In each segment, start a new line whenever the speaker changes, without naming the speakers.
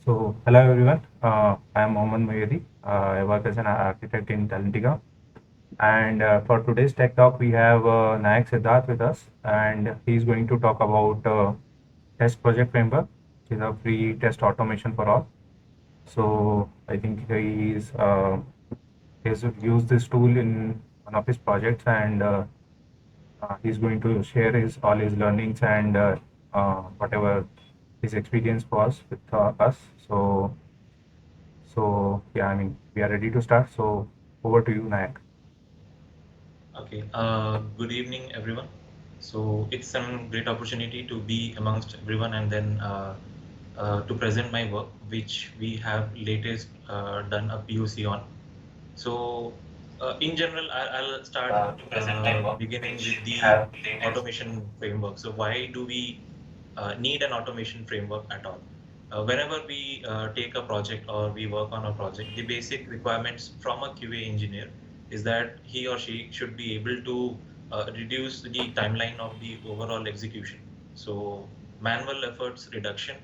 Hello everyone. I am Mohammed Mayuri. I work as an architect in Talentica. And for today's tech talk, we have Nayak Siddharth with us, and he's going to talk about Test Project Framework, which is a free test automation for all. So I think he's used this tool in one of his projects, and he's going to share his all his learnings and whatever his experience was with us. So yeah, I mean, we are ready to start. So over to you, Nayak.
Okay, good evening, everyone. So it's a great opportunity to be amongst everyone and then to present my work, which we have latest done a POC on. So in general, I'll start
To present my work,
beginning
which
with
we
the
have latest.
automation framework. So why do we need an automation framework at all? Whenever we take a project or we work on a project, the basic requirements from a QA engineer is that he or she should be able to reduce the timeline of the overall execution. So manual efforts reduction,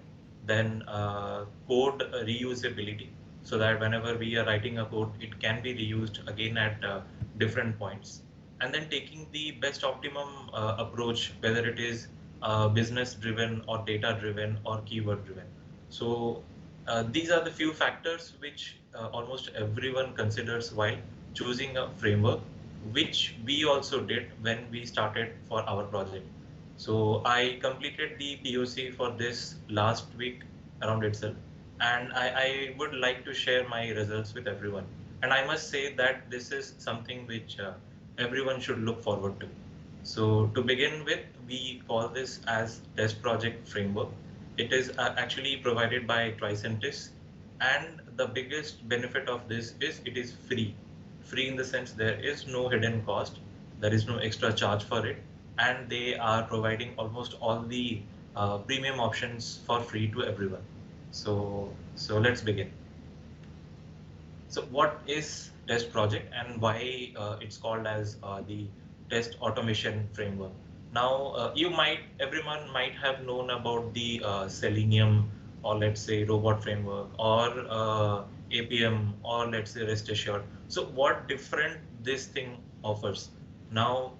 then code reusability, so that whenever we are writing a code, it can be reused again at different points. And then taking the best optimum approach, whether it is business driven or data driven or keyword driven. So these are the few factors which almost everyone considers while choosing a framework, which we also did when we started for our project. So I completed the POC for this last week around itself, and I would like to share my results with everyone. And I must say that this is something which everyone should look forward to. So to begin with, we call this as Test Project Framework. It is actually provided by Tricentis, and the biggest benefit of this is it is free. Free in the sense there is no hidden cost, there is no extra charge for it, and they are providing almost all the premium options for free to everyone. So let's begin. So what is test project and why it's called as the test automation framework? Now, everyone might have known about the Selenium, or let's say robot framework, or APM, or let's say rest assured. So what different this thing offers? Now,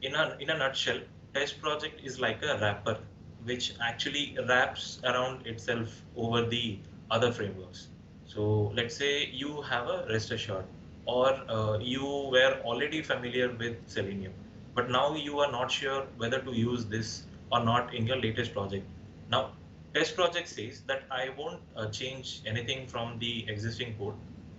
in a nutshell, test project is like a wrapper which actually wraps around itself over the other frameworks. So let's say you have a rest assured, or you were already familiar with Selenium, but now you are not sure whether to use this or not in your latest project. Now, test project says that I won't change anything from the existing code,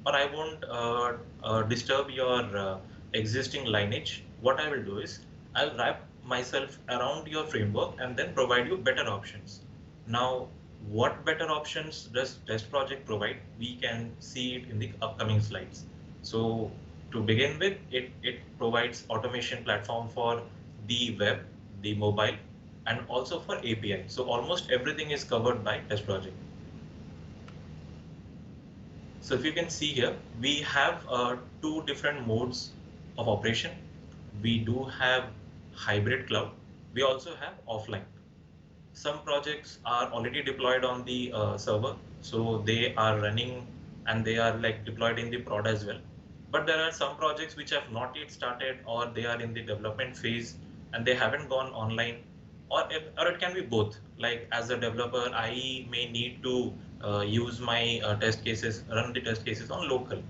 or I won't disturb your existing lineage. What I will do is I'll wrap myself around your framework and then provide you better options. Now, what better options does test project provide? We can see it in the upcoming slides. So to begin with, it provides automation platform for the web, the mobile, and also for API. So almost everything is covered by test project. So if you can see here, we have two different modes of operation. We do have hybrid cloud. We also have offline. Some projects are already deployed on the server, so they are running and they are like deployed in the prod as well. But there are some projects which have not yet started, or they are in the development phase and they haven't gone online, or it can be both. Like as a developer, I may need to use my test cases, run the test cases on local,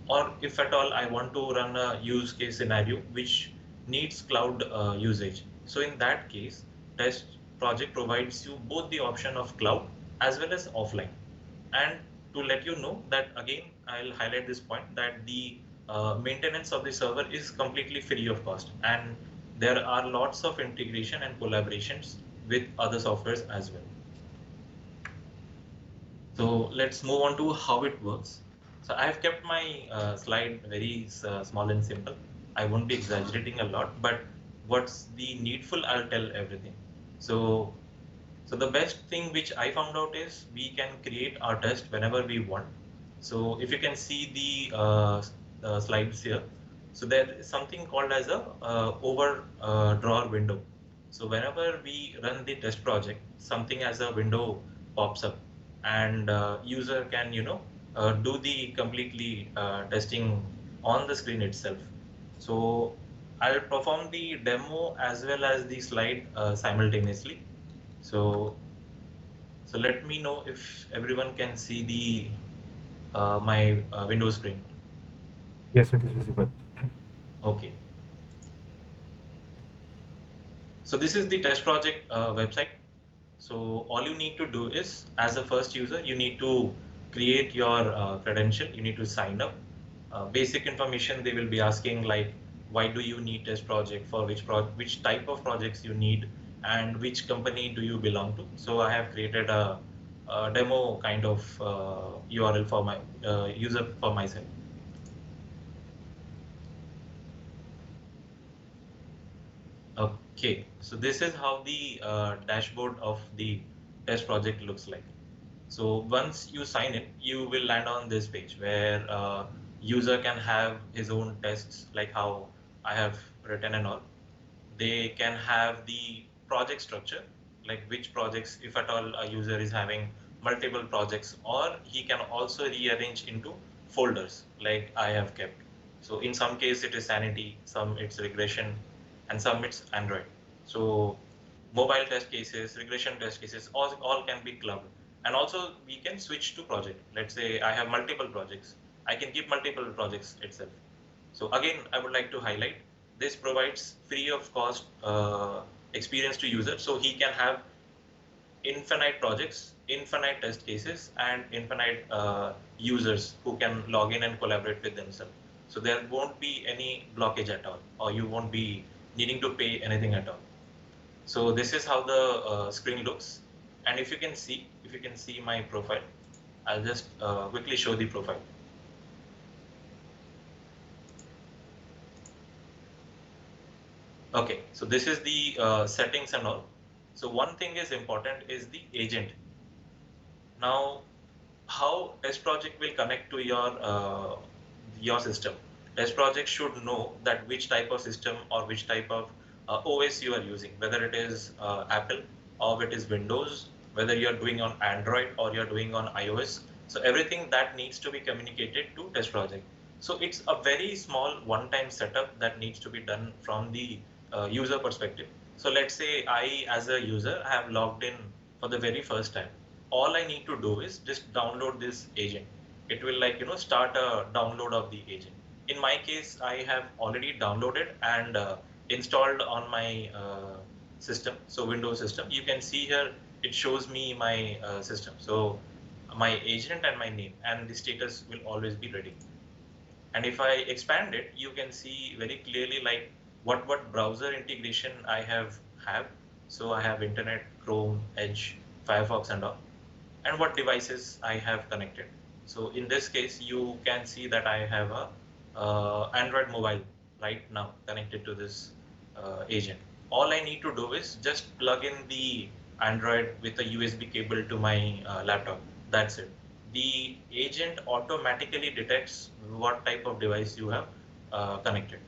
or if at all I want to run a use case scenario which needs cloud usage. So in that case, test project provides you both the option of cloud as well as offline. And to let you know that again, I'll highlight this point that the maintenance of the server is completely free of cost, and there are lots of integration and collaborations with other softwares as well. So let's move on to how it works. So I've kept my slide very small and simple. I won't be exaggerating a lot, but what's the needful, I'll tell everything. So, so the best thing which I found out is we can create our test whenever we want. So if you can see the slides here, so there is something called as a over drawer window. So whenever we run the test project, something as a window pops up. and user can do the completely testing on the screen itself. So I'll perform the demo as well as the slide simultaneously. So let me know if everyone can see the my Windows screen.
Yes, it is visible.
Okay. So this is the test project website. So all you need to do is, as a first user, you need to create your credential. You need to sign up. Basic information they will be asking, like why do you need test project, for which type of projects you need, and which company do you belong to. So I have created a demo kind of URL for my user for myself. Okay, so this is how the dashboard of the test project looks like. So once you sign in, you will land on this page where user can have his own tests, like how I have written and all. They can have the project structure, like which projects, if at all a user is having multiple projects, or he can also rearrange into folders like I have kept. So in some case it is sanity, some it's regression, and some it's Android. So mobile test cases, regression test cases, all can be clubbed. And also we can switch to project. Let's say I have multiple projects. I can keep multiple projects itself. So again, I would like to highlight, this provides free of cost experience to user. So he can have infinite projects, infinite test cases, and infinite users who can log in and collaborate with themselves. So there won't be any blockage at all, or you won't be needing to pay anything at all. So this is how the screen looks. And if you can see my profile, I'll just quickly show the profile. Okay, so this is the settings and all. So one thing is important is the agent. Now, how test project will connect to your system? Test project should know that which type of system or which type of OS you are using, whether it is Apple or it is Windows, whether you are doing on Android or you are doing on iOS. So everything that needs to be communicated to test project. So it's a very small one-time setup that needs to be done from the user perspective. So let's say I, as a user, have logged in for the very first time. All I need to do is just download this agent. It will, like, start a download of the agent. In my case, I have already downloaded and installed on my system. So Windows system, you can see here, it shows me my system. So my agent and my name and the status will always be ready. And if I expand it, you can see very clearly, like what browser integration I have. So I have Internet, Chrome, Edge, Firefox, and all, and what devices I have connected. So in this case, you can see that I have a Android mobile right now connected to this agent. All I need to do is just plug in the Android with a USB cable to my laptop. That's it. The agent automatically detects what type of device you have connected.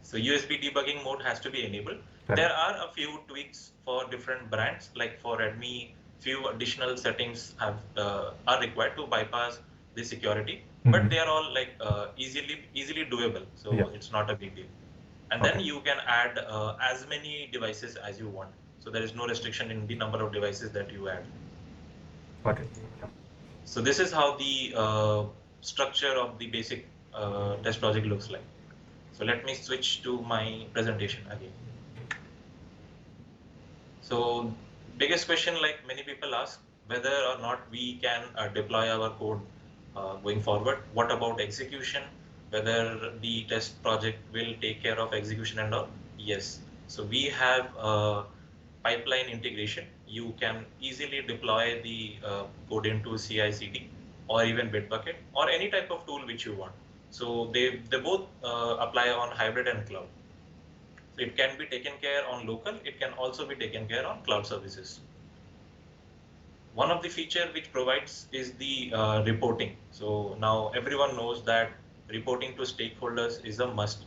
So USB debugging mode has to be enabled.
Correct.
There are a few tweaks for different brands, like for Redmi, few additional settings are required to bypass the security, but they are all like easily doable.
Yeah.
So it's not a big deal. And then
Okay.
you can add as many devices as you want. So there is no restriction in the number of devices that you add.
Got it. Yeah.
So this is how the structure of the basic test project looks like. So let me switch to my presentation again. So biggest question, like many people ask, whether or not we can deploy our code going forward. What about execution? Whether the test project will take care of execution and all? Yes. So we have pipeline integration. You can easily deploy the code into CI/CD or even Bitbucket or any type of tool which you want. So they both apply on hybrid and cloud. So it can be taken care on local, it can also be taken care on cloud services. One of the feature which provides is the reporting. So now everyone knows that reporting to stakeholders is a must.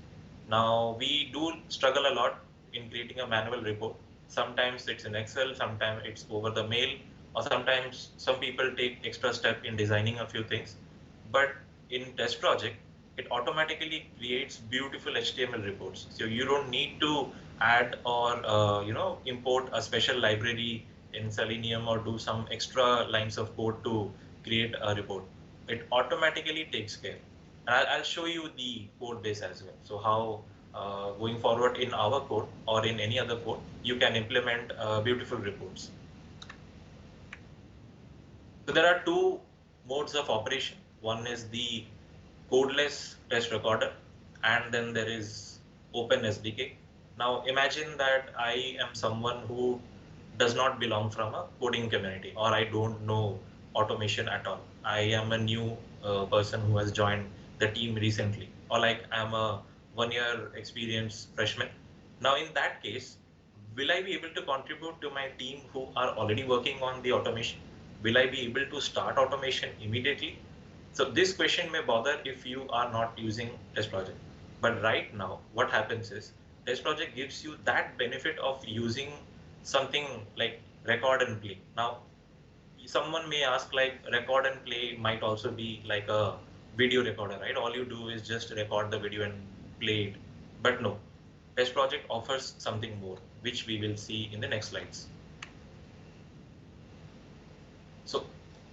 Now we do struggle a lot in creating a manual report. Sometimes it's in Excel, sometimes it's over the mail, or sometimes some people take extra step in designing a few things. But in test project, it automatically creates beautiful HTML reports. So you don't need to add or import a special library in Selenium or do some extra lines of code to create a report. It automatically takes care. And I'll show you the code base as well. So how going forward in our code or in any other code, you can implement beautiful reports. So there are two modes of operation. One is the codeless test recorder, and then there is OpenSDK. Now imagine that I am someone who does not belong from a coding community, or I don't know automation at all. I am a new person who has joined the team recently, or like I'm a 1 year experienced freshman. Now in that case, will I be able to contribute to my team who are already working on the automation? Will I be able to start automation immediately? So this question may bother if you are not using TestProject. But right now, what happens is TestProject gives you that benefit of using something like record and play. Now, someone may ask like record and play might also be like a video recorder, right? All you do is just record the video and play it. But no, TestProject offers something more, which we will see in the next slides. So,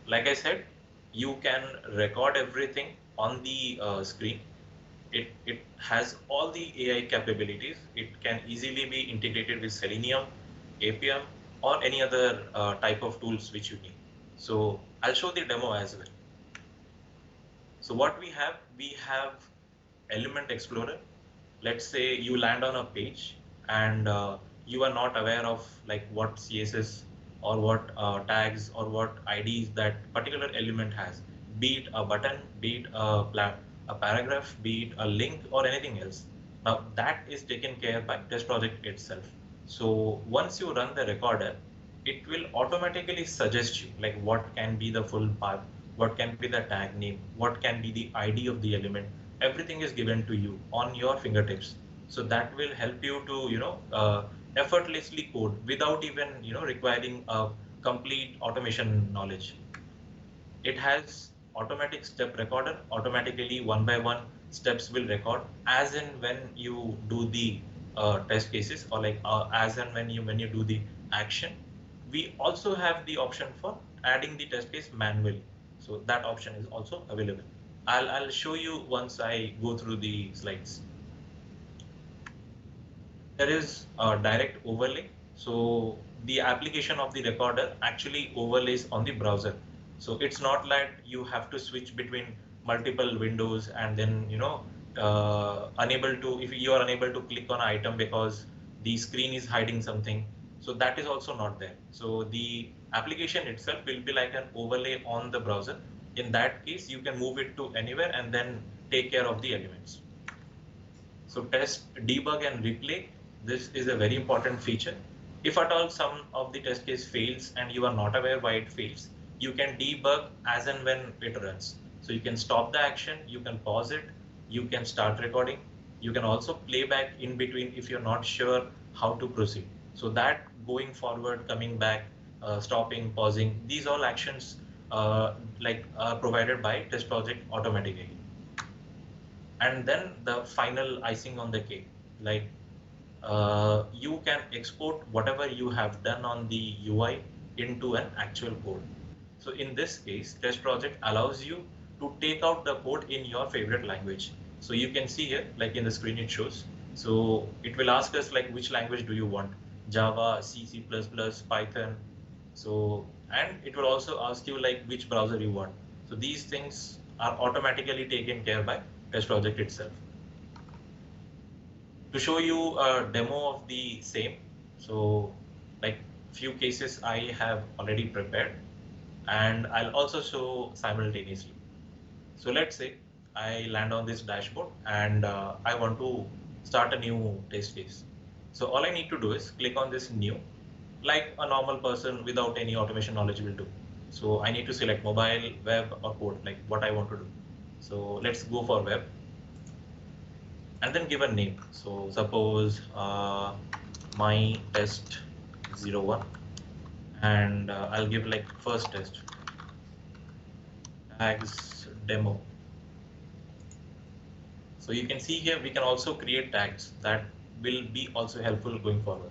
like I said, you can record everything on the screen. It has all the AI capabilities. It can easily be integrated with Selenium, APM, or any other type of tools which you need. So I'll show the demo as well. So what we have Element Explorer. Let's say you land on a page and you are not aware of like what CSS or what tags or what IDs that particular element has, be it a button, be it a paragraph, be it a link or anything else. Now that is taken care by TestProject itself. So once you run the recorder, it will automatically suggest you like what can be the full path, what can be the tag name, what can be the ID of the element. Everything is given to you on your fingertips. So that will help you to effortlessly code without even requiring a complete automation knowledge. It has automatic step recorder. Automatically one by one steps will record as and when you do the test cases, or like as and when you do the action. We also have the option for adding the test case manually. So that option is also available. I'll show you once I go through the slides. There is a direct overlay. So the application of the recorder actually overlays on the browser. So it's not like you have to switch between multiple windows and then unable to, if you are unable to click on an item because the screen is hiding something. So that is also not there. So the application itself will be like an overlay on the browser. In that case, you can move it to anywhere and then take care of the elements. So test, debug, and replay. This is a very important feature. If at all some of the test case fails and you are not aware why it fails, you can debug as and when it runs. So you can stop the action, you can pause it, you can start recording. You can also play back in between if you're not sure how to proceed. So that going forward, coming back, stopping, pausing, these all actions are provided by TestProject automatically. And then the final icing on the cake, like you can export whatever you have done on the UI into an actual code. So in this case, TestProject allows you to take out the code in your favorite language. So you can see here, like in the screen it shows. So it will ask us like which language do you want? Java, C, C++, Python. So, and it will also ask you like which browser you want. So these things are automatically taken care by TestProject itself. To show you a demo of the same, so like few cases I have already prepared, and I'll also show simultaneously. So let's say I land on this dashboard and I want to start a new test case. So all I need to do is click on this new, like a normal person without any automation knowledge will do. So I need to select mobile, web, or code, like what I want to do. So let's go for web and then give a name. So suppose my test 01, and I'll give like first test tags demo. So you can see here we can also create tags that will be also helpful going forward.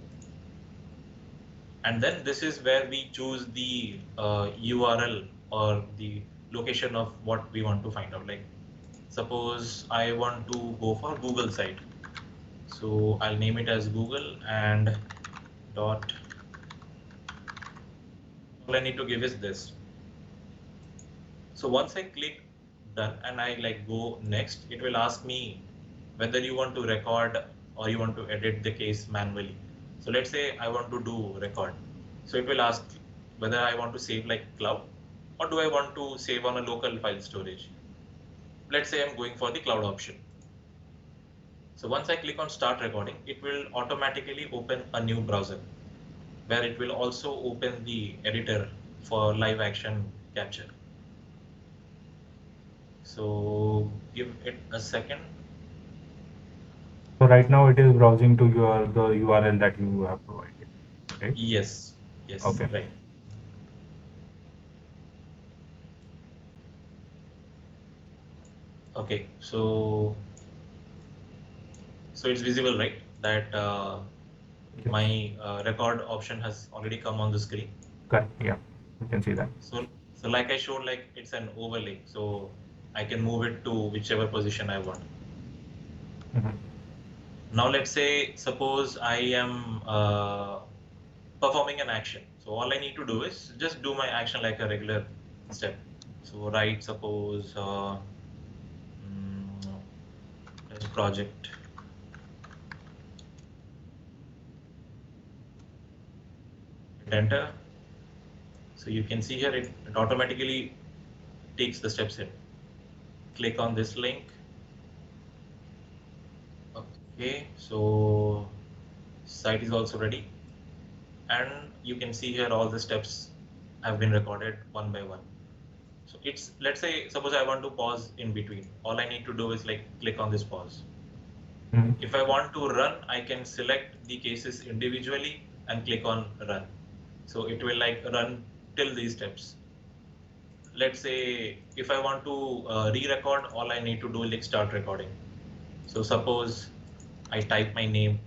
And then this is where we choose the URL or the location of what we want to find out. Like suppose I want to go for Google site. So I'll name it as Google and dot. All I need to give is this. So once I click done and I like go next, it will ask me whether you want to record or you want to edit the case manually. So let's say I want to do record. So it will ask whether I want to save like cloud or do I want to save on a local file storage. Let's say I'm going for the cloud option. So once I click on start recording, it will automatically open a new browser where it will also open the editor for live action capture. So give it a second.
So right now it is browsing to the URL that you have provided, right?
Yes, yes,
Okay.
right. Okay, so it's visible, right? That
Yes.
my record option has already come on the screen.
Correct. Yeah, you can see that.
So like I showed, like it's an overlay, so I can move it to whichever position I want.
Mhm.
Now let's say, suppose I am performing an action. So all I need to do is just do my action like a regular step. So write, suppose, test project. Hit enter. So you can see here it automatically takes the steps in. Click on this link. Okay, so site is also ready. And you can see here all the steps have been recorded one by one. So it's, let's say, suppose I want to pause in between. All I need to do is like click on this pause.
Mhm.
If I want to run, I can select the cases individually and click on run. So it will like run till these steps. Let's say if I want to re-record, all I need to do is like start recording. So suppose I type my name.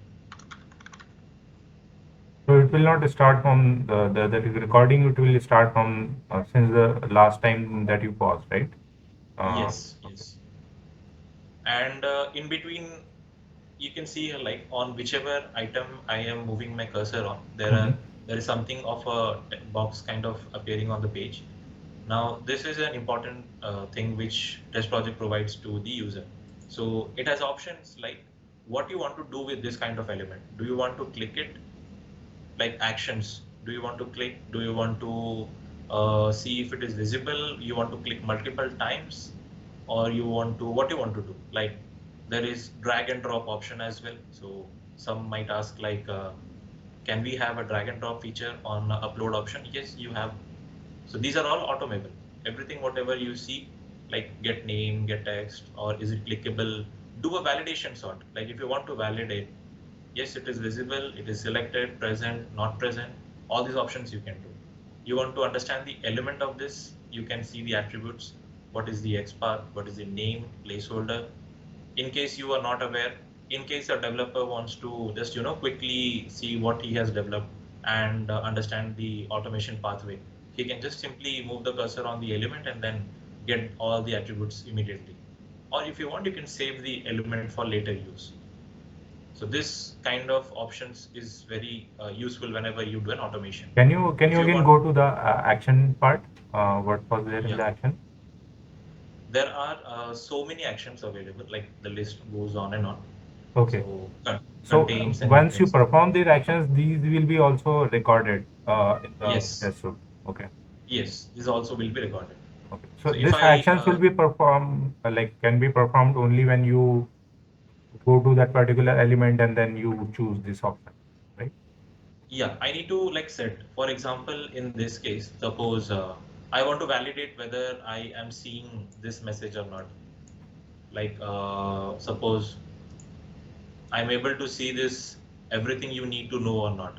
So it will not start from the recording. It will start from since the last time that you paused, right?
Yes,
Okay.
yes. And in between, you can see here, like on whichever item I am moving my cursor on,
Mhm.
there is something of a box kind of appearing on the page. Now, this is an important thing which test project provides to the user. So it has options like what you want to do with this kind of element. Do you want to click it like actions? Do you want to click? Do you want to see if it is visible? You want to click multiple times, or you want to, what you want to do? Like there is drag and drop option as well. So some might ask like, can we have a drag and drop feature on upload option? Yes, you have. So these are all automable. Everything, whatever you see, like get name, get text, or is it clickable? Do a validation sort. Like if you want to validate, yes, it is visible, it is selected, present, not present. All these options you can do. You want to understand the element of this, you can see the attributes. What is the XPath? What is the name, placeholder? In case you are not aware, in case a developer wants to just quickly see what he has developed and understand the automation pathway, he can just simply move the cursor on the element and then get all the attributes immediately. Or if you want, you can save the element for later use. So this kind of options is very useful whenever you do an automation.
Can
If
you
you
again
want,
go to the action part? What was there in
yeah,
the action?
there are so many actions available, like the list goes on and on.
Okay.
So
So
contains
once you
anything.
perform these actions, these will be also recorded in the
Yes,
test suite. Okay.
yes, this also will be recorded.
Okay. So
So if
this
I,
actions will be performed like can be performed only when you go to that particular element and then you choose this option, right?
yeah, I need to like set, for example, in this case, suppose I want to validate whether I am seeing this message or not. Like suppose I'm able to see this, everything you need to know or not.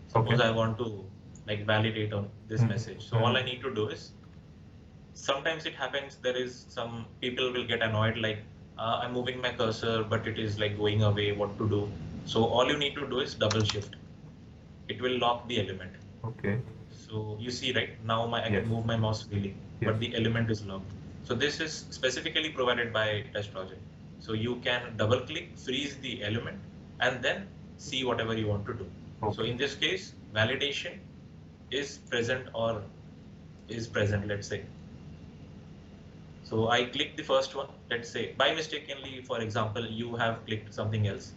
Suppose
Okay.
I want to. like validate on this message. So all I need to do is, sometimes it happens, there is some people will get annoyed, like I'm moving my cursor, but it is like going away, what to do? So all you need to do is double shift. It will lock the element.
Okay.
So you see, right now I
Yes.
can move my mouse freely,
Yes.
but the element is locked. So this is specifically provided by TestProject. So you can double click, freeze the element, and then see whatever you want to do. So
Okay.
in this case, validation is present or is present, let's say. So I click the first one, let's say by mistakenly, for example, you have clicked something else.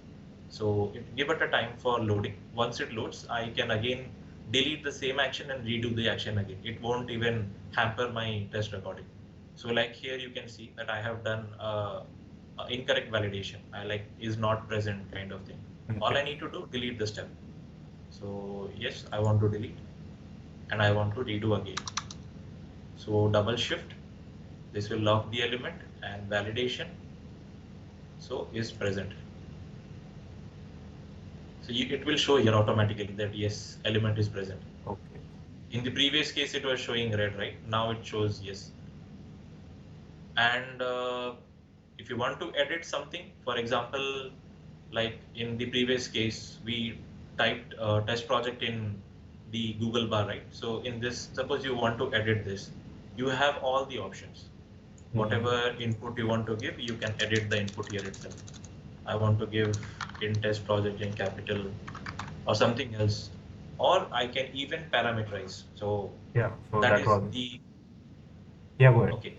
So give it a time for loading. Once it loads, I can again delete the same action and redo the action again. It won't even hamper my test recording. So like here you can see that I have done incorrect validation. I like is not present kind of thing. All
Okay.
I need to do, delete the step. So yes, I want to delete and I want to redo again. So double shift. This will lock the element and validation so is present. So it will show here automatically that yes, element is present.
Okay.
In the previous case, it was showing red, right? Now it shows yes. And if you want to edit something, for example, like in the previous case, we typed test project in the Google bar, right? So in this, suppose you want to edit this, you have all the options. Whatever input you want to give, you can edit the input here itself. I want to give in test project in capital or something else, or I can even parameterize. So
Yeah. So
that
that
is
was.
the,
Yeah. Go ahead.
okay.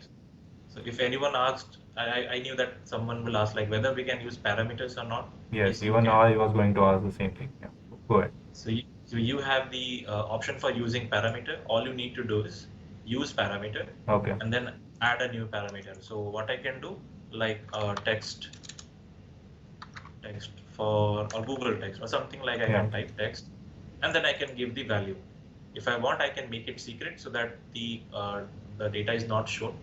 So if anyone asked, I knew that someone will ask like whether we can use parameters or not.
Yes.
Yes, you
Even
can.
I was going to ask the same thing. Yeah. Go ahead.
So you have the option for using parameter. All you need to do is use parameter
Okay.
and then add a new parameter. So what I can do, like text for or Google text or something, like I
Yeah.
can type text and then I can give the value. If I want, I can make it secret so that the data is not shown,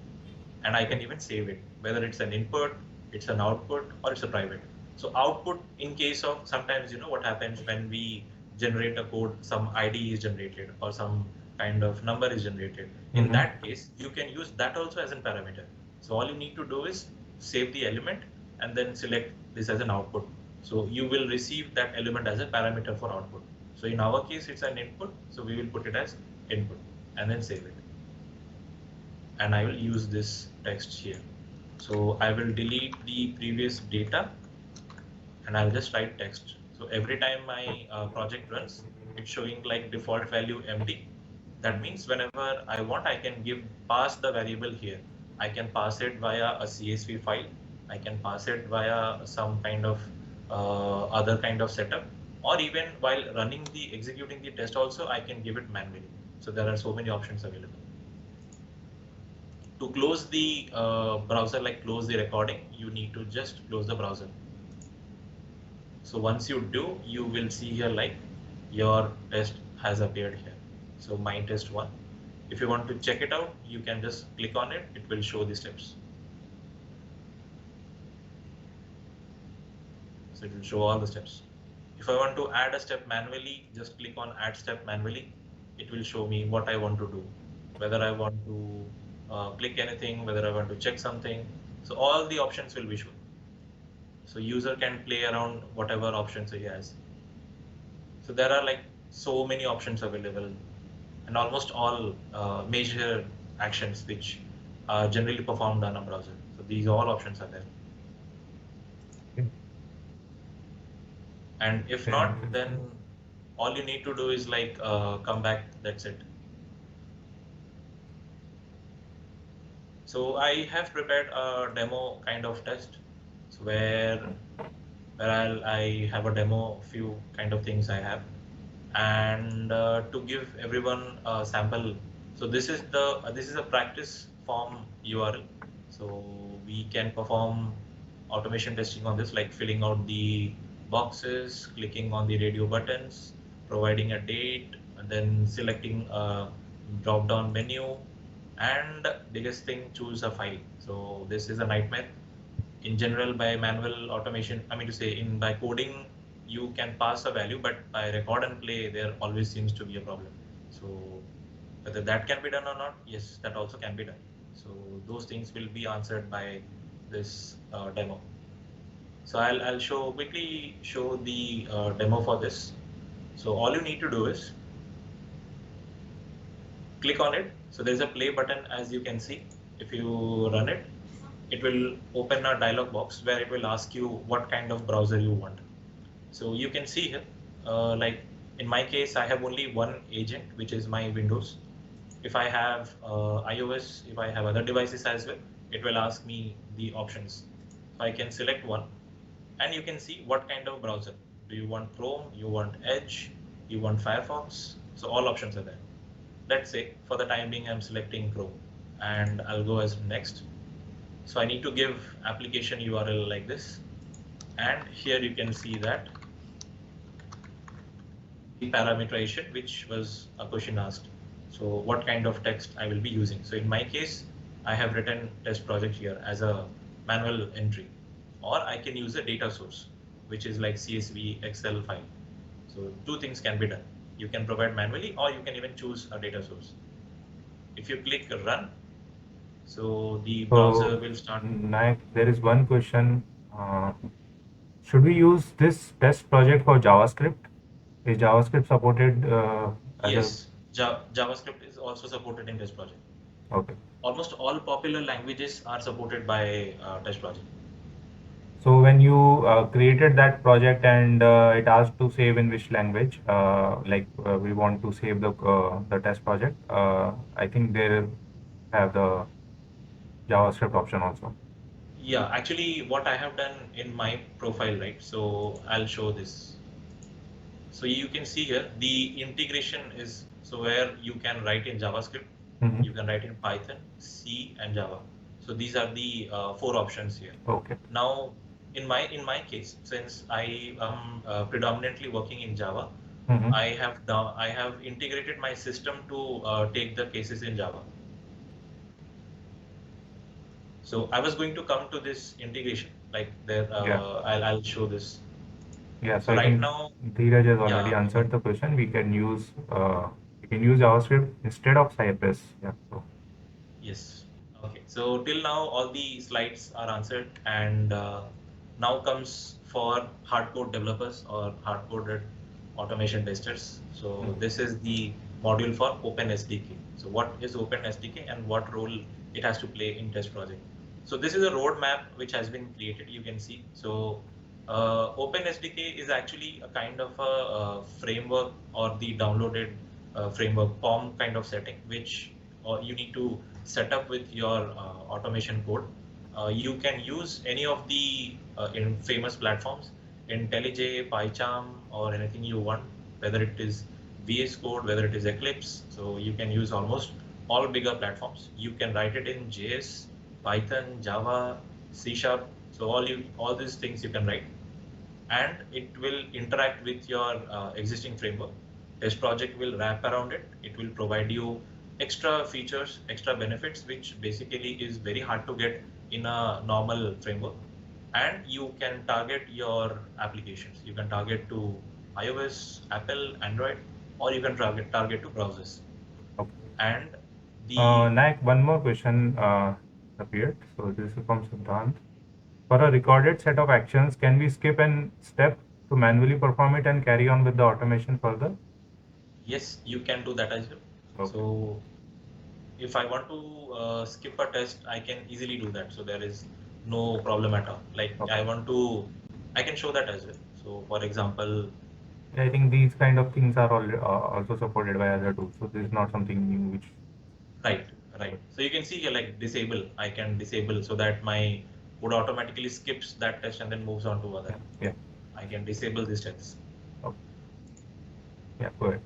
and I can even save it, whether it's an input, it's an output, or it's a private. So output, in case of sometimes, what happens when we generate a code, some ID is generated or some kind of number is generated. In
Mm-hmm.
that case, you can use that also as a parameter. So all you need to do is save the element and then select this as an output. So you will receive that element as a parameter for output. So in our case, it's an input. So we will put it as input and then save it. And I will use this text here. So I will delete the previous data and I'll just write text. So every time my project runs, it's showing like default value empty. That means whenever I want, I can pass the variable here. I can pass it via a CSV file. I can pass it via some kind of other kind of setup, or even while executing the test also, I can give it manually. So there are so many options available. To close the browser, like close the recording, you need to just close the browser. So once you do, you will see here like your test has appeared here. So my test one. If you want to check it out, you can just click on it. It will show the steps. So it will show all the steps. If I want to add a step manually, just click on add step manually. It will show me what I want to do, whether I want to click anything, whether I want to check something. So all the options will be shown. So user can play around whatever options he has. So there are like so many options available, and almost all major actions which are generally performed on a browser. So these all options are there.
Okay.
And if
Very
not, then
interesting.
all you need to do is like come back. That's it. So I have prepared a demo kind of test, so where I have a demo, few kind of things I have, and to give everyone a sample. So this is a practice form URL. So we can perform automation testing on this, like filling out the boxes, clicking on the radio buttons, providing a date, and then selecting a drop down menu, and biggest thing, choose a file. So this is a nightmare. In general, by manual automation, I mean to say, by coding, you can pass a value, but by record and play, there always seems to be a problem. So whether that can be done or not, yes, that also can be done. So those things will be answered by this demo. So I'll quickly show the demo for this. So all you need to do is click on it. So there's a play button, as you can see. If you run it, it will open a dialog box where it will ask you what kind of browser you want. So you can see here, like in my case, I have only one agent, which is my Windows. If I have iOS, if I have other devices as well, it will ask me the options. So I can select one, and you can see what kind of browser. Do you want Chrome? You want Edge? You want Firefox? So all options are there. Let's say for the time being, I'm selecting Chrome, and I'll go as next. So I need to give application URL like this. And here you can see that the parameterization, which was a question asked. So what kind of text I will be using. So in my case, I have written test project here as a manual entry, or I can use a data source, which is like CSV, Excel file. So two things can be done. You can provide manually, or you can even choose a data source. If you click run, so the browser
So,
will start.
Nayak, there is one question. Uh, should we use this test project for JavaScript? Is JavaScript supported as a
Yes, JavaScript is also supported in test project.
okay?
Almost all popular languages are supported by test project.
So when you created that project and it asked to save in which language, we want to save the test project. I think they have the JavaScript option also.
Yeah, actually, what I have done in my profile, right? So I'll show this. So you can see here the integration is so where you can write in JavaScript,
Hmm.
you can write in Python, C, and Java. So these are the four options here.
Okay.
Now, in my case, since I am predominantly working in Java,
Hmm.
I have integrated my system to take the cases in Java. So I was going to come to this integration, like there,
Yeah.
I'll show this.
Yeah. So
So
I
right
think
now,
Dheeraj has already
yeah,
answered the question. We can use JavaScript instead of Cypress. Yeah. So,
yes. Okay. So till now, all the slides are answered, and now comes for hardcore developers or hardcoded automation testers. So this is the module for OpenSDK. So what is OpenSDK and what role it has to play in test project? So this is a roadmap which has been created. You can see. So OpenSDK is actually a kind of a, framework or the downloaded framework POM kind of setting, which you need to set up with your automation code. You can use any of the in famous platforms, IntelliJ, PyCharm, or anything you want, whether it is VS Code, whether it is Eclipse. So you can use almost all bigger platforms. You can write it in JS, Python, Java, C Sharp. So all these things you can write, and it will interact with your existing framework. Test project will wrap around it. It will provide you extra features, extra benefits, which basically is very hard to get in a normal framework. And you can target your applications. You can target to iOS, Apple, Android, or you can target to browsers.
okay.
And the
Nayak, one more question appeared. So this is from Siddhant. For a recorded set of actions, can we skip an step to manually perform it and carry on with the automation further?
Yes, you can do that as well.
Okay.
So if I want to skip a test, I can easily do that. So there is no problem at all. Like
Okay.
I can show that as well. So for example,
I think these kind of things are also supported by other tools. So this is not something new which.
right, right. So you can see here like disable. I can disable so that my code automatically skips that test and then moves on to other.
Yeah. Yeah.
I can disable these tests.
Okay. Yeah. Go ahead.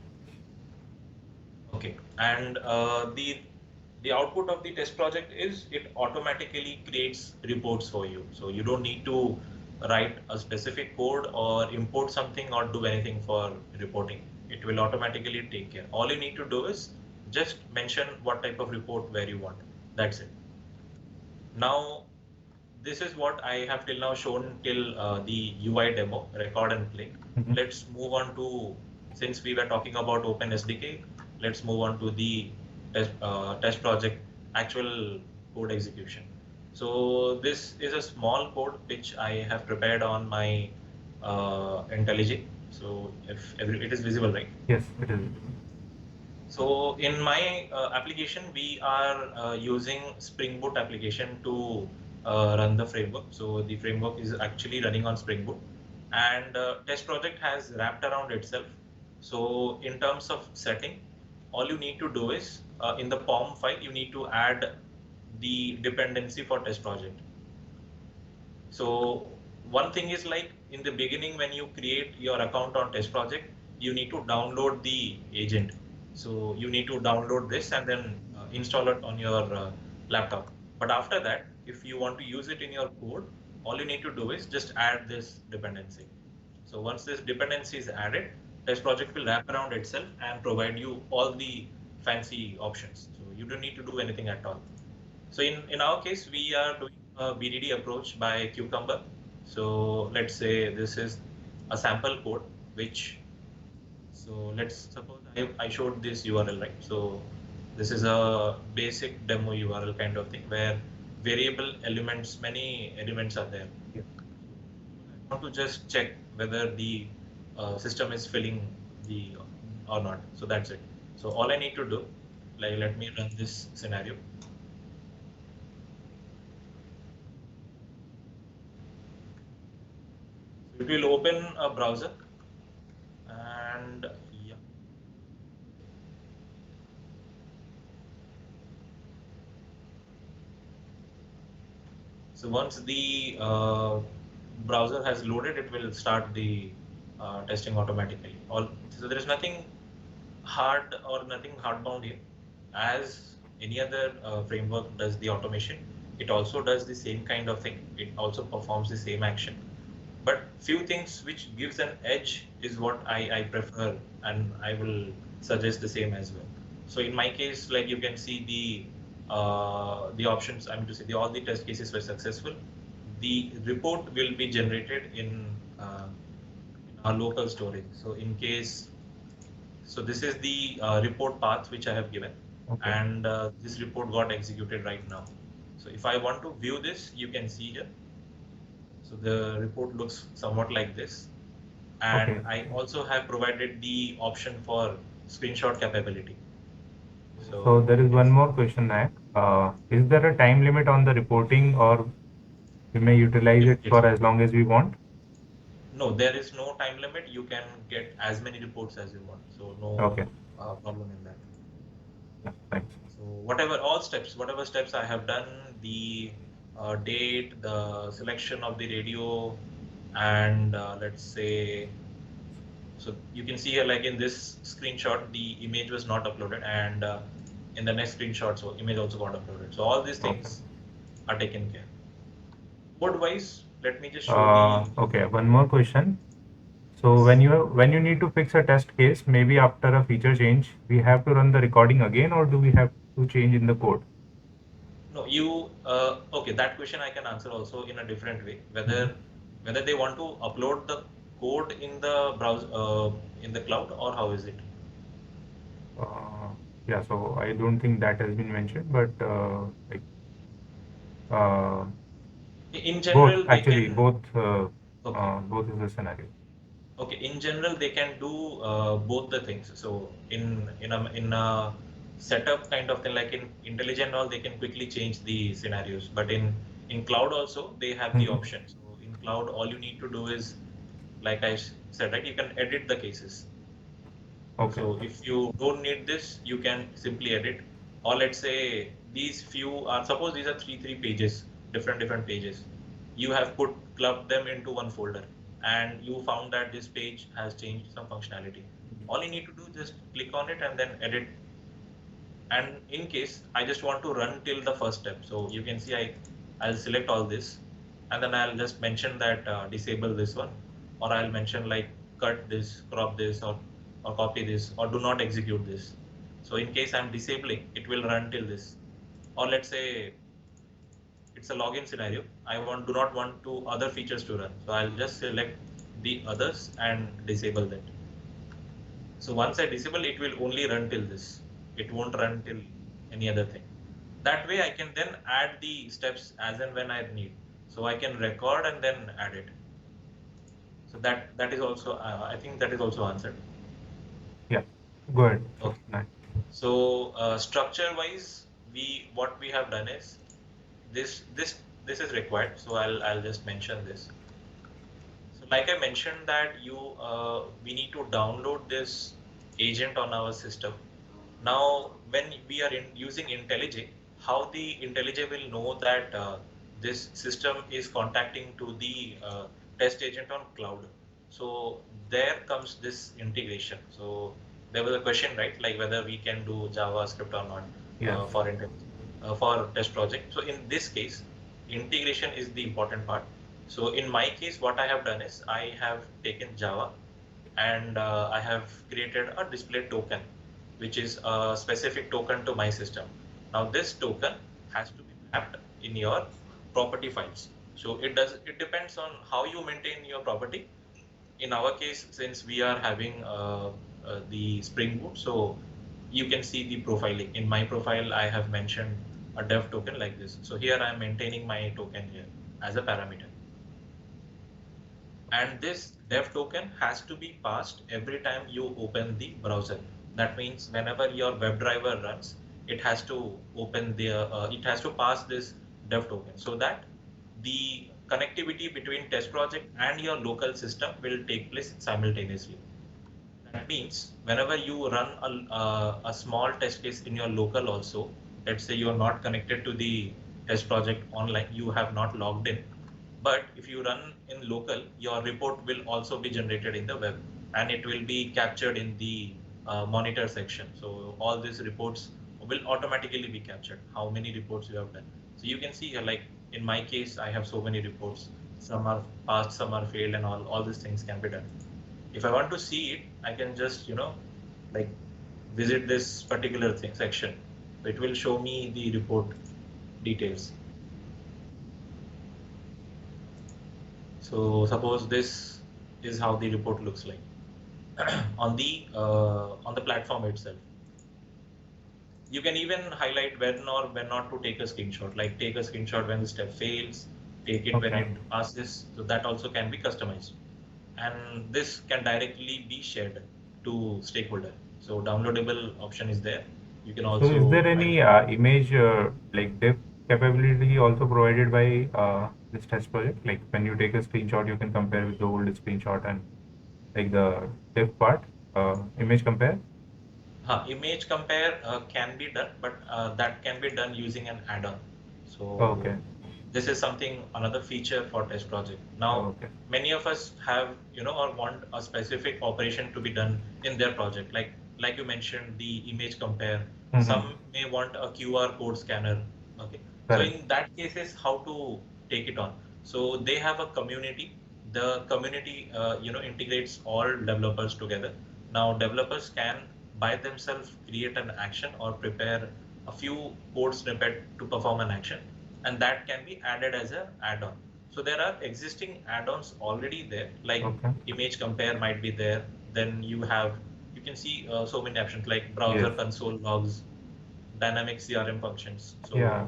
Okay, and the output of the test project is it automatically creates reports for you. So you don't need to write a specific code or import something or do anything for reporting. It will automatically take care. All you need to do is just mention what type of report where you want. That's it. Now, this is what I have till now shown till the UI demo, record and play.
Mhm.
Let's move on to, since we were talking about OpenSDK, let's move on to the test project actual code execution. So this is a small code which I have prepared on my IntelliJ. So if it is visible, right?
Yes, it is.
So in my application, we are using Spring Boot application to run the framework. So the framework is actually running on Spring Boot, and test project has wrapped around itself. So in terms of setting, all you need to do is in the POM file, you need to add the dependency for test project. So one thing is like in the beginning when you create your account on test project, you need to download the agent. So you need to download this and then install it on your laptop. But after that, if you want to use it in your code, all you need to do is just add this dependency. So once this dependency is added, test project will wrap around itself and provide you all the fancy options. So you don't need to do anything at all. So in our case, we are doing a BDD approach by Cucumber. So let's say this is a sample code, which, so let's suppose I showed this URL, right? So this is a basic demo URL kind of thing where variable elements, many elements are there.
Yeah.
I want to just check whether the system is filling the or not. So that's it. So all I need to do, like let me run this scenario. So it will open a browser and yeah. So once the browser has loaded, it will start the testing automatically. So there is nothing hard or nothing hardbound here. As any other framework does the automation, it also does the same kind of thing. It also performs the same action. But few things which gives an edge is what I prefer, and I will suggest the same as well. So in my case, like you can see the options, I mean to say all the test cases were successful. The report will be generated in our local storage. So in case, so this is the report path which I have given,
Okay.
and this report got executed right now. So if I want to view this, you can see here. So the report looks somewhat like this.
Okay.
And I also have provided the option for screenshot capability.
So
So
there
you
is
can
one
see.
more question, Nayak. Is there a time limit on the reporting, or we may utilize it
Yes.
for as long as we want?
No, there is no time limit. You can get as many reports as you want. So no
Okay.
problem in that.
Yeah, thanks.
So whatever steps I have done, the date, the selection of the radio, and let's say, so you can see here, like in this screenshot, the image was not uploaded, and in the next screenshot, so image also got uploaded. So all these
Okay.
things are taken care. Code wise, let me just show the.
Okay. One more question. So
Yes.
when you need to fix a test case, maybe after a feature change, we have to run the recording again, or do we have to change in the code?
No, okay, that question I can answer also in a different way.
Mhm.
Whether they want to upload the code in the browser, in the cloud, or how is it?
Uh, yeah. So I don't think that has been mentioned, but like uh,
In
both
general, they
actually
can. Okay.
both is the scenario.
Okay, in general, they can do both the things. So in a setup kind of thing, like in IntelliJ and all, they can quickly change the scenarios. But in cloud also, they have the
Mhm.
option. So in cloud, all you need to do is, like I said, right, you can edit the cases.
Okay.
So if you don't need this, you can simply edit. Or let's say these few are, suppose these are three pages, different pages. You have put clubbed them into one folder, and you found that this page has changed some functionality. All you need to do is just click on it and then edit. And in case I just want to run till the first step, so you can see I'll select all this, and then I'll just mention that disable this one, or I'll mention like cut this, crop this, or copy this, or do not execute this. So in case I'm disabling, it will run till this. Or let's say it's a login scenario. I do not want to other features to run. So I'll just select the others and disable that. So once I disable, it will only run till this. It won't run till any other thing. That way I can then add the steps as and when I need. So I can record and then add it. So that is also, I think that is also answered.
Yeah, go ahead. So,
Okay.
nice.
So structure wise, what we have done is this is required. So I'll just mention this. So like I mentioned that we need to download this agent on our system. Now, when we are using IntelliJ, how the IntelliJ will know that this system is contacting to the test agent on cloud. So there comes this integration. So there was a question, right? Like whether we can do JavaScript or not
Yes.
for test project. So in this case, integration is the important part. So in my case, what I have done is I have taken Java and I have created a display token, which is a specific token to my system. Now this token has to be mapped in your property files. So it depends on how you maintain your property. In our case, since we are having the Spring Boot, so you can see the profiling. In my profile, I have mentioned a dev token like this. So here I am maintaining my token here as a parameter. And this dev token has to be passed every time you open the browser. That means whenever your WebDriver runs, it has to it has to pass this dev token so that the connectivity between test project and your local system will take place simultaneously. That means whenever you run a small test case in your local also, let's say you're not connected to the test project online, you have not logged in. But if you run in local, your report will also be generated in the web and it will be captured in the monitor section. So all these reports will automatically be captured, how many reports you have done. So you can see here, like in my case, I have so many reports. Some are passed, some are failed, and all these things can be done. If I want to see it, I can just, like visit this particular thing section. It will show me the report details. So suppose this is how the report looks like on the platform itself. You can even highlight when or when not to take a screenshot, like take a screenshot when the step fails, take it when
Okay.
it passes. So that also can be customized. And this can directly be shared to stakeholder. So downloadable option is there. You can
So, is
also
there any image like diff capability also provided by this test project? Like when you take a screenshot, you can compare with the old screenshot and like the diff part, image compare.
image compare can be done, but that can be done using an add-on. So
Okay.
this is something another feature for test project. Now,
Okay.
many of us have or want a specific operation to be done in their project, like you mentioned the image compare.
Mm-hmm.
Some may want a QR code scanner. Okay, so
Correct.
in that cases, how to take it on? So they have a community. The community integrates all developers together. Now developers can by themselves create an action or prepare a few code snippet to perform an action, and that can be added as an add-on. So there are existing add-ons already there, like
Okay.
image compare might be there. Then you can see so many options like
Yes.
browser console logs, dynamic CRM functions.
Yeah.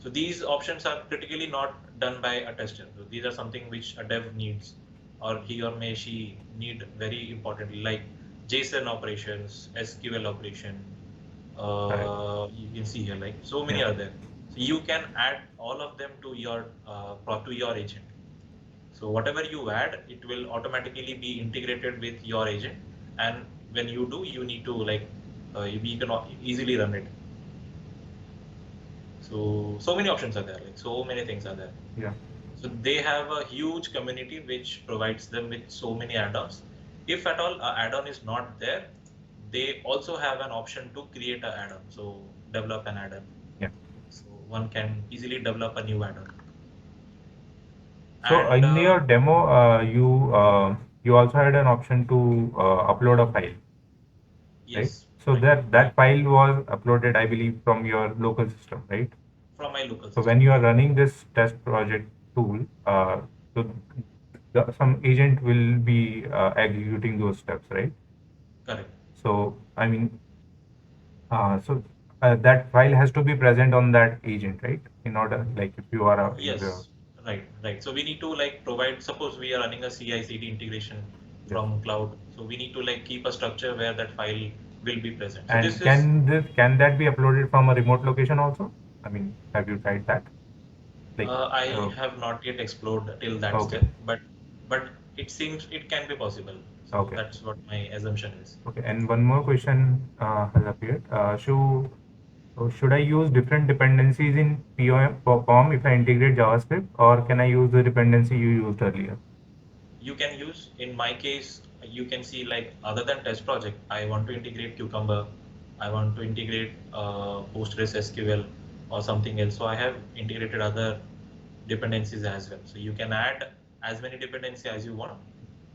So these options are critically not done by a tester. So these are something which a dev needs, or he or may she need very importantly, like JSON operations, SQL operation.
Correct.
You can see here, like so many
Yeah.
are there. So you can add all of them to your agent. So whatever you add, it will automatically be integrated with your agent, and when you do, you need to like you can easily run it. So many options are there, like so many things are there.
Yeah.
So they have a huge community which provides them with so many add-ons. If at all a add-on is not there, they also have an option to create an add-on. So develop an add-on.
Yeah.
So one can easily develop a new add-on.
So
And
in your demo, you also had an option to upload a file, right?
yes,
So
right,
that
right,
file was uploaded, I believe, from your local system, right?
from my local
So
system,
when you are
right?
running this test project tool, so some agent will be executing those steps, right?
Correct.
So I mean, so that file has to be present on that agent, right? In order, like if you are a user.
Yes, right, right. So we need to like provide, suppose we are running a CI/CD integration
Yes.
from cloud. So we need to like keep a structure where that file will be present. So this
And
is,
can that be uploaded from a remote location also? I mean, have you tried that? Like,
I have not yet explored till that
okay,
step, but it seems it can be possible. So
okay,
that's what my assumption is.
okay. And one more question has appeared. Should I use different dependencies in POM if I integrate JavaScript, or can I use the dependency you used earlier?
You can use, in my case, you can see like other than test project, I want to integrate Cucumber, I want to integrate Postgres SQL or something else. So I have integrated other dependencies as well. So you can add as many dependencies as you want.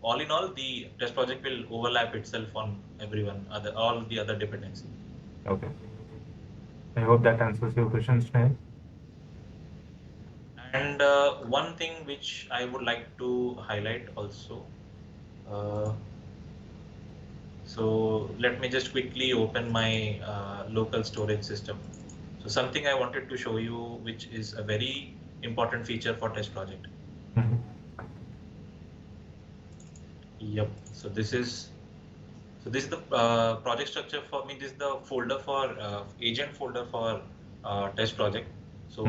All in all, the test project will overlap itself on everyone, all the other dependencies.
Okay. I hope that answers your question, Sneh.
And one thing which I would like to highlight also, uh, so let me just quickly open my local storage system. So something I wanted to show you, which is a very important feature for test project.
Mhm.
Yep. So this is the project structure for me. This is the folder for agent folder for test project.
Mhm.
So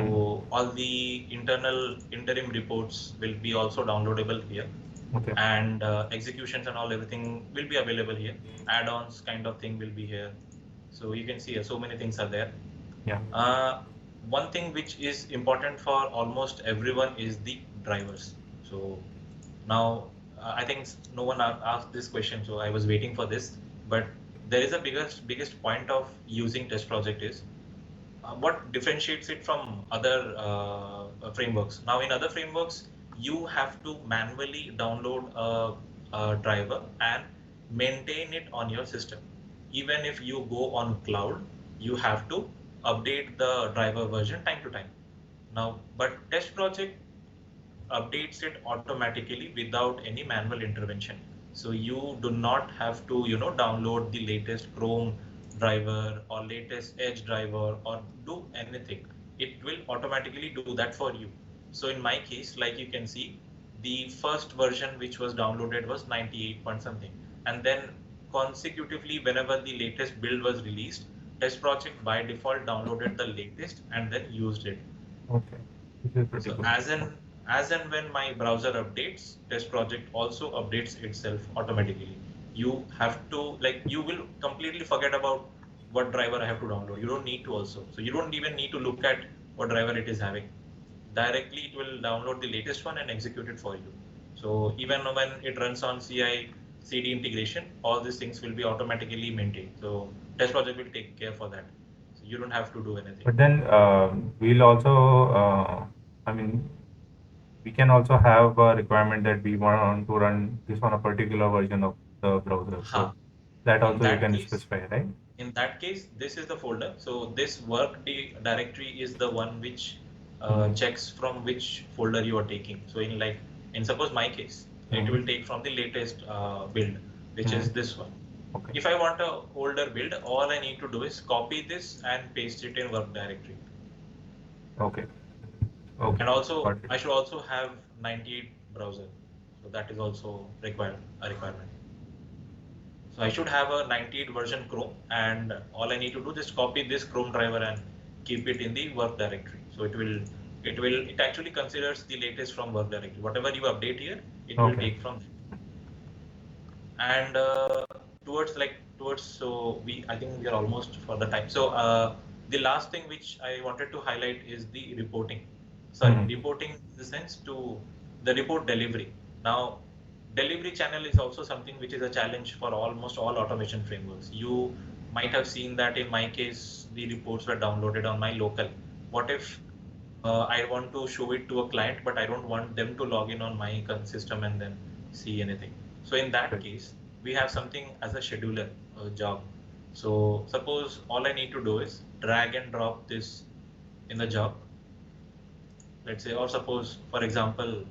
all the internal interim reports will be also downloadable here,
Okay.
and executions and all everything will be available here. Add-ons kind of thing will be here. So you can see here, so many things are there.
Yeah.
Uh, One thing which is important for almost everyone is the drivers. So now I think no one asked this question, so I was waiting for this. But there is a biggest point of using test project is what differentiates it from other frameworks. Now, in other frameworks, you have to manually download a driver and maintain it on your system. Even if you go on cloud, you have to update the driver version time to time. Now, but test project updates it automatically without any manual intervention. So you do not have to, download the latest Chrome driver or latest Edge driver or do anything. It will automatically do that for you. So in my case, like you can see, the first version which was downloaded was 98 point something. And then consecutively, whenever the latest build was released, test project by default downloaded the latest and then used it.
Okay. This is pretty
So
good.
as and when my browser updates, test project also updates itself automatically. You have to, like, you will completely forget about what driver I have to download. You don't need to also. So you don't even need to look at what driver it is having. Directly it will download the latest one and execute it for you. So even when it runs on CI CD integration, all these things will be automatically maintained. So test project will take care for that. So you don't have to do anything.
But then we'll also, I mean, we can also have a requirement that we want to run this on a particular version of the browser. So
Ha.
that
In
also you
that
can
case,
specify, right?
in that case, this is the folder. So this directory is the one which
Mm-hmm.
checks from which folder you are taking. So in suppose my case, it
Mm-hmm.
will take from the latest build, which
Mm-hmm.
is this one.
Okay.
If I want a older build, all I need to do is copy this and paste it in work directory.
Okay. Okay.
And also,
Got it.
I should also have 98 browser. So that is also a requirement. So I should have a 98 version Chrome, and all I need to do is copy this Chrome driver and keep it in the work directory. So it actually considers the latest from work directory. Whatever you update here, it will
Okay.
take from there. And towards, so I think we are almost for the time. So the last thing which I wanted to highlight is the reporting. Sorry,
Mm-hmm.
reporting in the sense to the report delivery. Now, delivery channel is also something which is a challenge for almost all automation frameworks. You might have seen that in my case, the reports were downloaded on my local. What if I want to show it to a client, but I don't want them to log in on my system and then see anything. So in that
Right.
case, we have something as a scheduler job. So suppose all I need to do is drag and drop this in the job, let's say, or suppose, for example,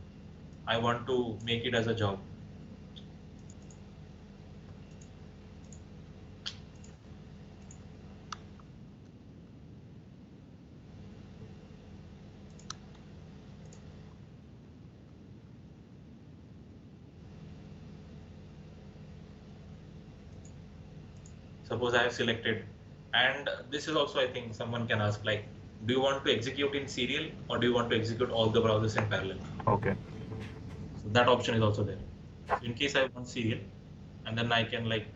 I want to make it as a job. suppose I have selected, and this is also, I think someone can ask, like, do you want to execute in serial or do you want to execute all the browsers in parallel?
Okay.
So that option is also there. So in case I want serial, and then I can like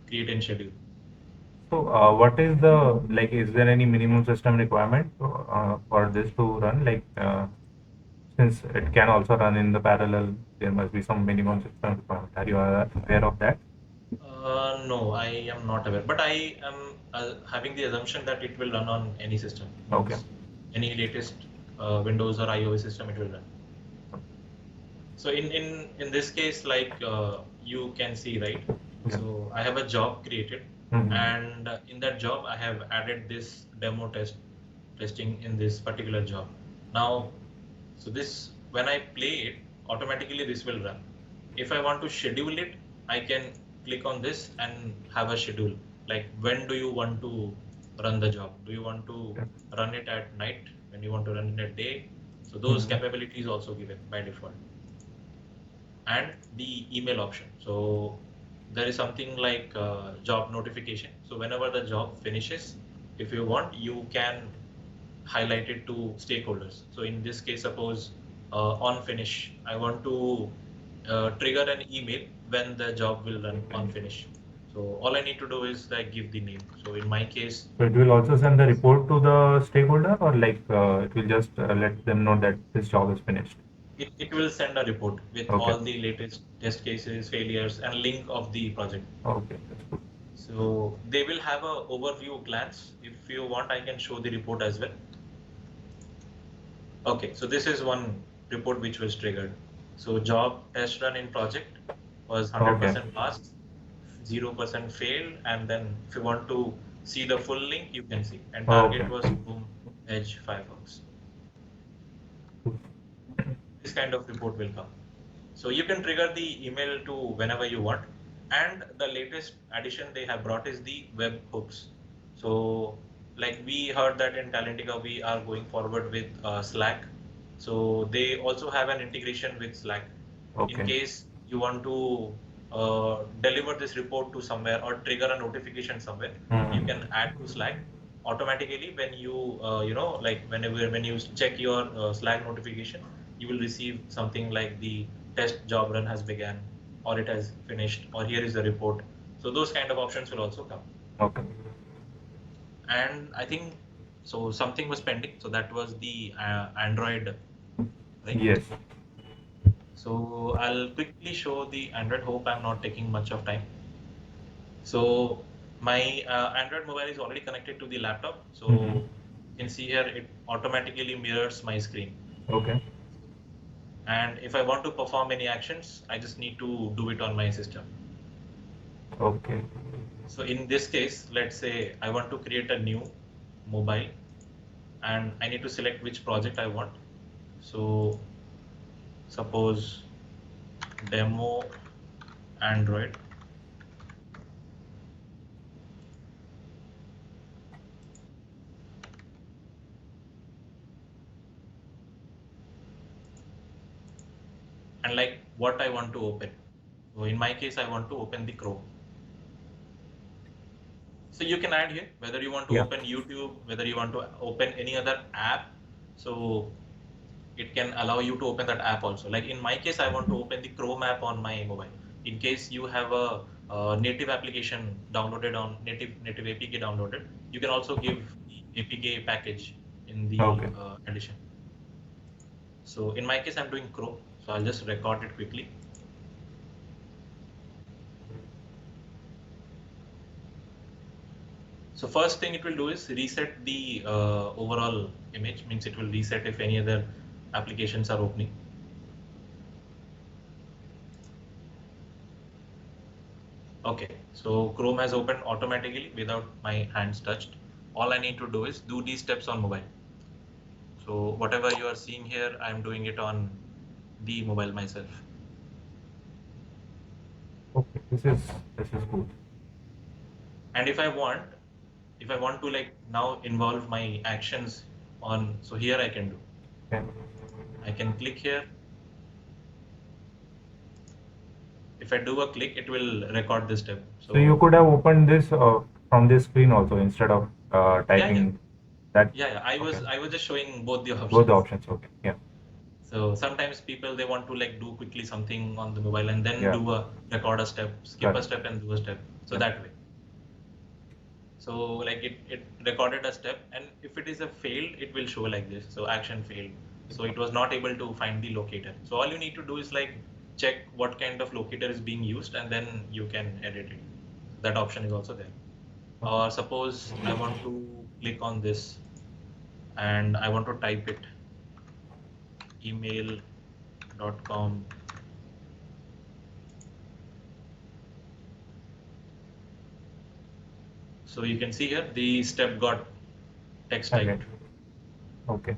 create and schedule.
So, what is the like? Is there any minimum system requirement for this to run? Like, since it can also run in the parallel, there must be some minimum system requirement. Are you aware of that?
No, I am not aware, but I am having the assumption that it will run on any system,
Okay.
means any latest Windows or iOS system it will run. So in this case, like you can see, right?
Yeah.
So I have a job created, and in that job I have added this demo testing in this particular job. Now, so this when I play it, automatically this will run. If I want to schedule it, I can click on this and have a schedule. Like when do you want to run the job? Do you want to
Yeah.
run it at night? When you want to run it at day? So those capabilities also given by default. And the email option. So there is something like job notification. So whenever the job finishes, if you want, you can highlight it to stakeholders. So in this case, suppose on finish, I want to trigger an email when the job will run on finish. So all I need to do is like give the name. So in my case,
So it will also send the report to the stakeholder, or like it will just let them know that this job is finished.
it will send a report with
Okay.
all the latest test cases, failures, and link of the project.
Okay, that's good.
So they will have a overview glance. If you want, I can show the report as well. Okay, so this is one report which was triggered. So job test run in project was
Okay.
100% passed, 0% failed, and then if you want to see the full link, you can see. And target
Okay.
was Chrome, Edge, Firefox. This kind of report will come. So you can trigger the email to whenever you want. And the latest addition they have brought is the web hooks. So like we heard that in Talentica, we are going forward with Slack. So they also have an integration with Slack. In
Okay.
case you want to deliver this report to somewhere or trigger a notification somewhere, you can add to Slack automatically when you like whenever when you check your Slack notification, you will receive something like the test job run has begun, or it has finished, or here is the report. So those kind of options will also come.
Okay.
And I think so something was pending, so that was the Android, right?
Yes.
So I'll quickly show the Android. Hope I'm not taking much of time. So my Android mobile is already connected to the laptop. So you can see here it automatically mirrors my screen.
Okay.
And if I want to perform any actions, I just need to do it on my system.
Okay.
So in this case, let's say I want to create a new mobile and I need to select which project I want. So suppose demo Android. And like what I want to open. So in my case, I want to open the Chrome. So you can add here whether you want to
Yeah.
open YouTube, whether you want to open any other app. So it can allow you to open that app also. Like in my case, I want to open the Chrome app on my mobile. In case you have a native application downloaded on native APK downloaded, you can also give the APK package in the
Okay.
addition. So in my case, I'm doing Chrome. So I'll just record it quickly. So first thing it will do is reset the overall image, means it will reset if any other applications are opening. Okay, so Chrome has opened automatically without my hands touched. All I need to do is do these steps on mobile. So whatever you are seeing here, I'm doing it on the mobile myself.
Okay. This is good.
And if I want to like now involve my actions on, so here I can do.
Okay.
I can click here. If I do a click, it will record this step.
So you could have opened this from this screen also instead of typing that?
Yeah. I
Okay.
was just showing both the
Both the
options.
options. Okay. Yeah.
So sometimes people they want to like do quickly something on the mobile and then
Yeah.
do a record a step, skip a
Correct.
step and do a step. So
Yeah.
that way. So like it recorded a step, and if it is a failed, it will show like this. So action failed. So it was not able to find the locator. So all you need to do is like check what kind of locator is being used, and then you can edit it. That option is also there.
Okay.
Or suppose I want to click on this and I want to type it email.com. So you can see here the step got text
Okay.
typed.
Okay.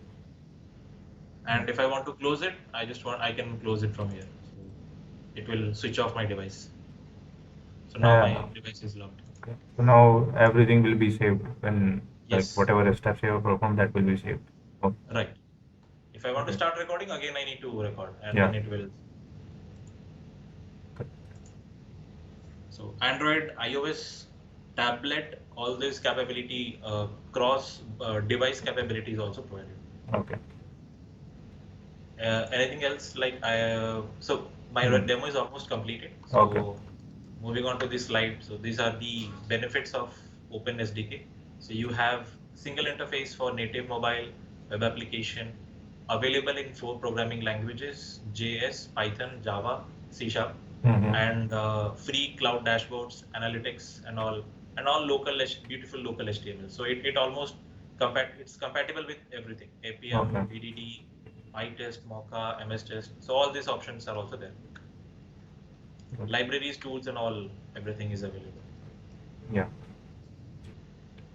And if I want to close it, I can close it from here. So it will switch off my device. So now my device is locked.
Okay. So now everything will be saved when, like,
Yes,
whatever steps you have performed, that will be saved. Okay.
right. If I want to
Okay.
start recording again, I need to record and
Yeah.
then it will. So Android, iOS, tablet, all this capability, cross device capability is also provided.
Okay.
Anything else like so my
Hmm.
demo is almost completed.
Okay.
So moving on to this slide. So these are the benefits of OpenSDK. So you have single interface for native mobile web application available in 4 programming languages: JS, Python, Java, C Sharp,
Mm-hmm.
and free cloud dashboards, analytics, and all local beautiful local HTML. So it almost it's compatible with everything: APM,
Okay.
BDD, PyTest, Mocha, MS Test. So all these options are also there.
Okay.
Libraries, tools, and all everything is available.
Yeah.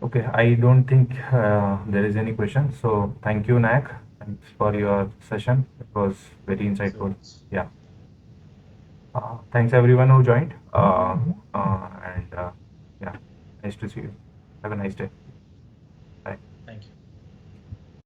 Okay. I don't think there is any question. So thank you, Nak. Thanks for your session. It was very
Thank you so
insightful.
much.
Yeah. Thanks everyone who joined. And yeah, nice to see you. Have a nice day.